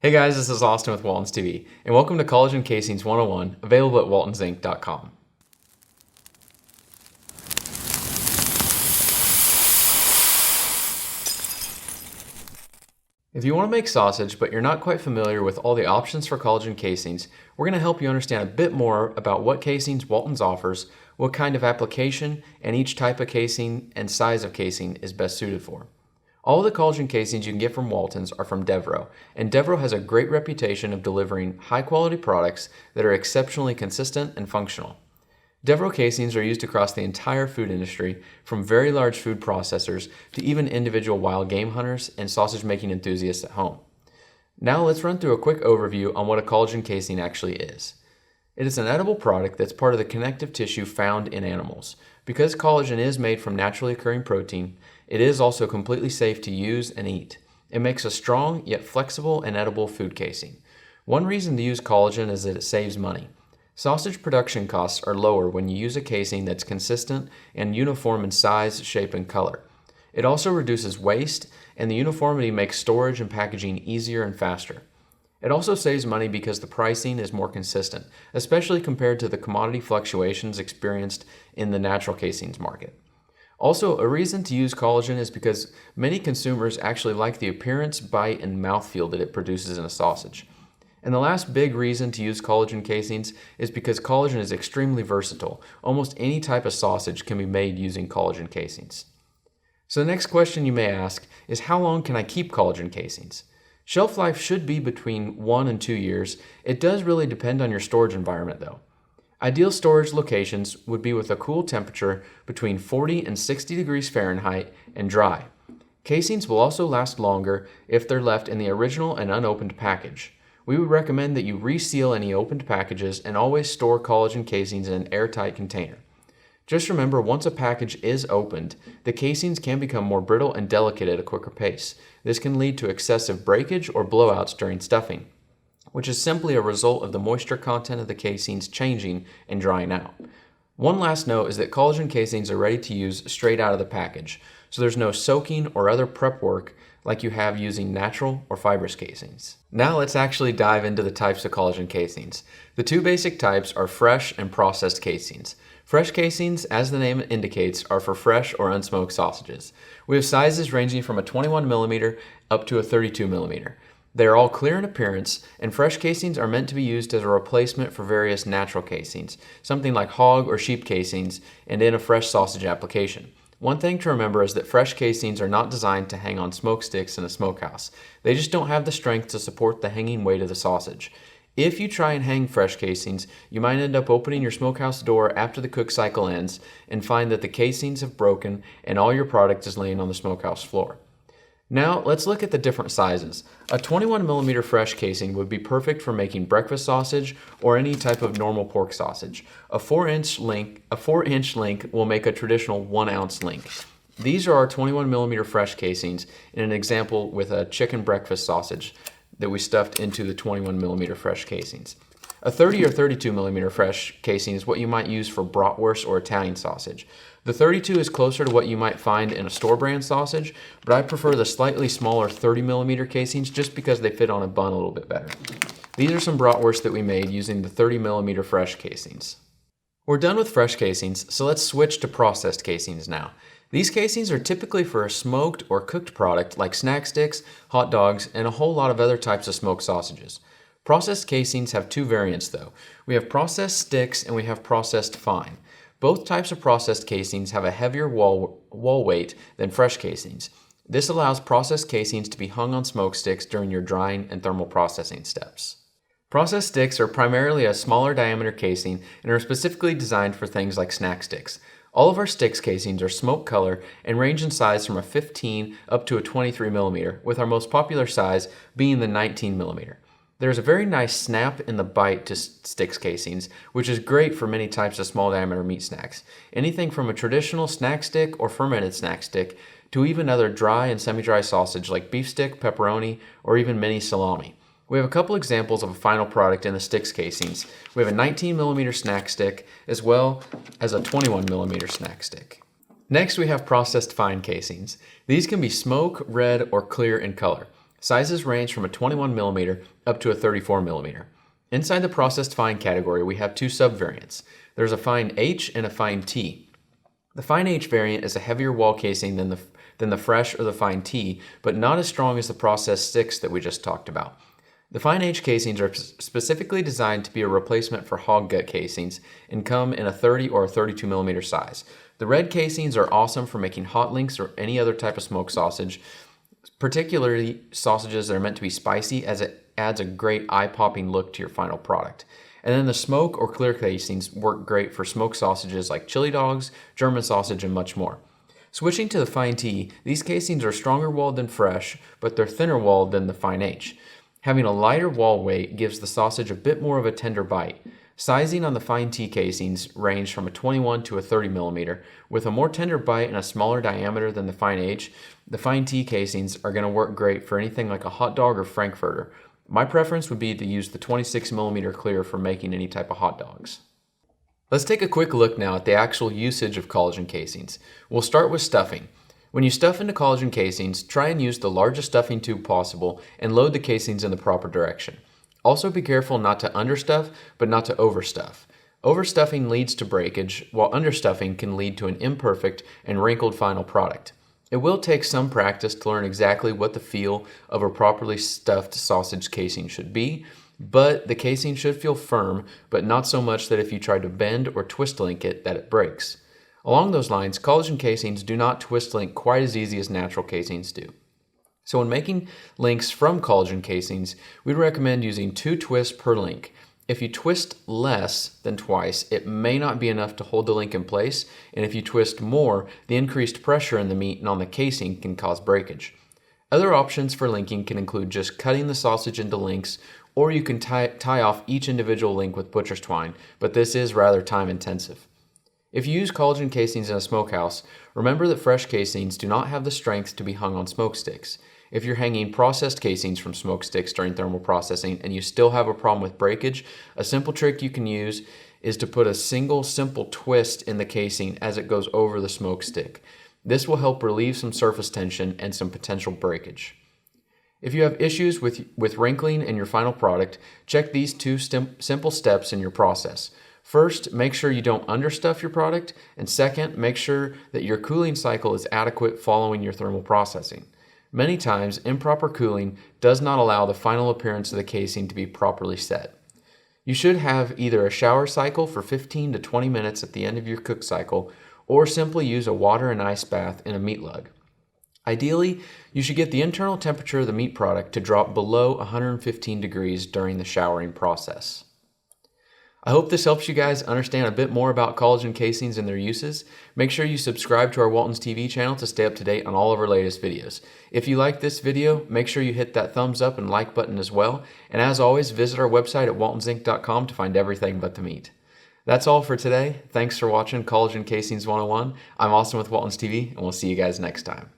Hey guys, this is Austin with Walton's TV, and welcome to Collagen Casings 101, available at waltonsinc.com. If you want to make sausage, but you're not quite familiar with all the options for collagen casings, we're going to help you understand a bit more about what casings Walton's offers, what kind of application, and each type of casing and size of casing is best suited for. All of the collagen casings you can get from Walton's are from Devro, and Devro has a great reputation of delivering high-quality products that are exceptionally consistent and functional. Devro casings are used across the entire food industry, from very large food processors to even individual wild game hunters and sausage-making enthusiasts at home. Now let's run through a quick overview on what a collagen casing actually is. It is an edible product that's part of the connective tissue found in animals. Because collagen is made from naturally occurring protein, it is also completely safe to use and eat. It makes a strong yet flexible and edible food casing. One reason to use collagen is that it saves money. Sausage production costs are lower when you use a casing that's consistent and uniform in size, shape, and color. It also reduces waste, and the uniformity makes storage and packaging easier and faster. It also saves money because the pricing is more consistent, especially compared to the commodity fluctuations experienced in the natural casings market. Also, a reason to use collagen is because many consumers actually like the appearance, bite, and mouthfeel that it produces in a sausage. And the last big reason to use collagen casings is because collagen is extremely versatile. Almost any type of sausage can be made using collagen casings. So the next question you may ask is, how long can I keep collagen casings? Shelf life should be between 1 and 2 years. It does really depend on your storage environment though. Ideal storage locations would be with a cool temperature between 40 and 60 degrees Fahrenheit and dry. Casings will also last longer if they're left in the original and unopened package. We would recommend that you reseal any opened packages and always store collagen casings in an airtight container. Just remember, once a package is opened, the casings can become more brittle and delicate at a quicker pace. This can lead to excessive breakage or blowouts during stuffing, which is simply a result of the moisture content of the casings changing and drying out. One last note is that collagen casings are ready to use straight out of the package, so there's no soaking or other prep work like you have using natural or fibrous casings. Now let's actually dive into the types of collagen casings. The two basic types are fresh and processed casings. Fresh casings, as the name indicates, are for fresh or unsmoked sausages. We have sizes ranging from a 21mm up to a 32mm. They are all clear in appearance, and fresh casings are meant to be used as a replacement for various natural casings, something like hog or sheep casings, and in a fresh sausage application. One thing to remember is that fresh casings are not designed to hang on smoke sticks in a smokehouse. They just don't have the strength to support the hanging weight of the sausage. If you try and hang fresh casings, you might end up opening your smokehouse door after the cook cycle ends and find that the casings have broken and all your product is laying on the smokehouse floor. Now let's look at the different sizes. A 21mm fresh casing would be perfect for making breakfast sausage or any type of normal pork sausage. A 4-inch link will make a traditional 1-ounce link. These are our 21mm fresh casings in an example with a chicken breakfast sausage that we stuffed into the 21mm fresh casings. A 30 or 32mm fresh casing is what you might use for bratwurst or Italian sausage. The 32 is closer to what you might find in a store brand sausage, but I prefer the slightly smaller 30mm casings just because they fit on a bun a little bit better. These are some bratwurst that we made using the 30mm fresh casings. We're done with fresh casings, so let's switch to processed casings now. These casings are typically for a smoked or cooked product like snack sticks, hot dogs, and a whole lot of other types of smoked sausages. Processed casings have two variants though. We have processed STIX and we have processed fine. Both types of processed casings have a heavier wall weight than fresh casings. This allows processed casings to be hung on smoke sticks during your drying and thermal processing steps. Processed sticks are primarily a smaller diameter casing and are specifically designed for things like snack sticks. All of our STIX casings are smoke color and range in size from a 15 up to a 23mm, with our most popular size being the 19mm. There's a very nice snap in the bite to STIX casings, which is great for many types of small diameter meat snacks. Anything from a traditional snack stick or fermented snack stick to even other dry and semi-dry sausage like beef stick, pepperoni, or even mini salami. We have a couple examples of a final product in the STIX casings. We have a 19mm snack stick as well as a 21mm snack stick. Next we have processed fine casings. These can be smoke, red, or clear in color. Sizes range from a 21 millimeter up to a 34 millimeter. Inside the processed fine category, we have two subvariants. There's a fine H and a fine T. The fine H variant is a heavier wall casing than the fresh or the fine T, but not as strong as the processed STIX that we just talked about. The fine H casings are specifically designed to be a replacement for hog gut casings and come in a 30 or a 32 millimeter size. The red casings are awesome for making hot links or any other type of smoked sausage, particularly sausages that are meant to be spicy, as it adds a great eye-popping look to your final product. And then the smoke or clear casings work great for smoked sausages like chili dogs, German sausage, and much more. Switching to the fine T, these casings are stronger walled than fresh, but they're thinner walled than the fine H. Having a lighter wall weight gives the sausage a bit more of a tender bite. Sizing on the fine T casings range from a 21 to a 30 millimeter. With a more tender bite and a smaller diameter than the fine H, the fine T casings are going to work great for anything like a hot dog or frankfurter. My preference would be to use the 26 millimeter clear for making any type of hot dogs. Let's take a quick look now at the actual usage of collagen casings. We'll start with stuffing. When you stuff into collagen casings, try and use the largest stuffing tube possible and load the casings in the proper direction. Also be careful not to understuff, but not to overstuff. Overstuffing leads to breakage, while understuffing can lead to an imperfect and wrinkled final product. It will take some practice to learn exactly what the feel of a properly stuffed sausage casing should be, but the casing should feel firm, but not so much that if you try to bend or twist link it, that it breaks. Along those lines, collagen casings do not twist link quite as easy as natural casings do. So when making links from collagen casings, we'd recommend using 2 twists per link. If you twist less than twice, it may not be enough to hold the link in place, and if you twist more, the increased pressure in the meat and on the casing can cause breakage. Other options for linking can include just cutting the sausage into links, or you can tie off each individual link with butcher's twine, but this is rather time intensive. If you use collagen casings in a smokehouse, remember that fresh casings do not have the strength to be hung on smoke sticks. If you're hanging processed casings from smoke sticks during thermal processing and you still have a problem with breakage, a simple trick you can use is to put a single simple twist in the casing as it goes over the smoke stick. This will help relieve some surface tension and some potential breakage. If you have issues with wrinkling in your final product, check these 2 simple steps in your process. First, make sure you don't understuff your product, and second, make sure that your cooling cycle is adequate following your thermal processing. Many times, improper cooling does not allow the final appearance of the casing to be properly set. You should have either a shower cycle for 15 to 20 minutes at the end of your cook cycle, or simply use a water and ice bath in a meat lug. Ideally, you should get the internal temperature of the meat product to drop below 115 degrees during the showering process. I hope this helps you guys understand a bit more about collagen casings and their uses. Make sure you subscribe to our Walton's TV channel to stay up to date on all of our latest videos. If you like this video, make sure you hit that thumbs up and like button as well. And as always, visit our website at waltonsinc.com to find everything but the meat. That's all for today. Thanks for watching Collagen Casings 101. I'm Austin with Walton's TV, and we'll see you guys next time.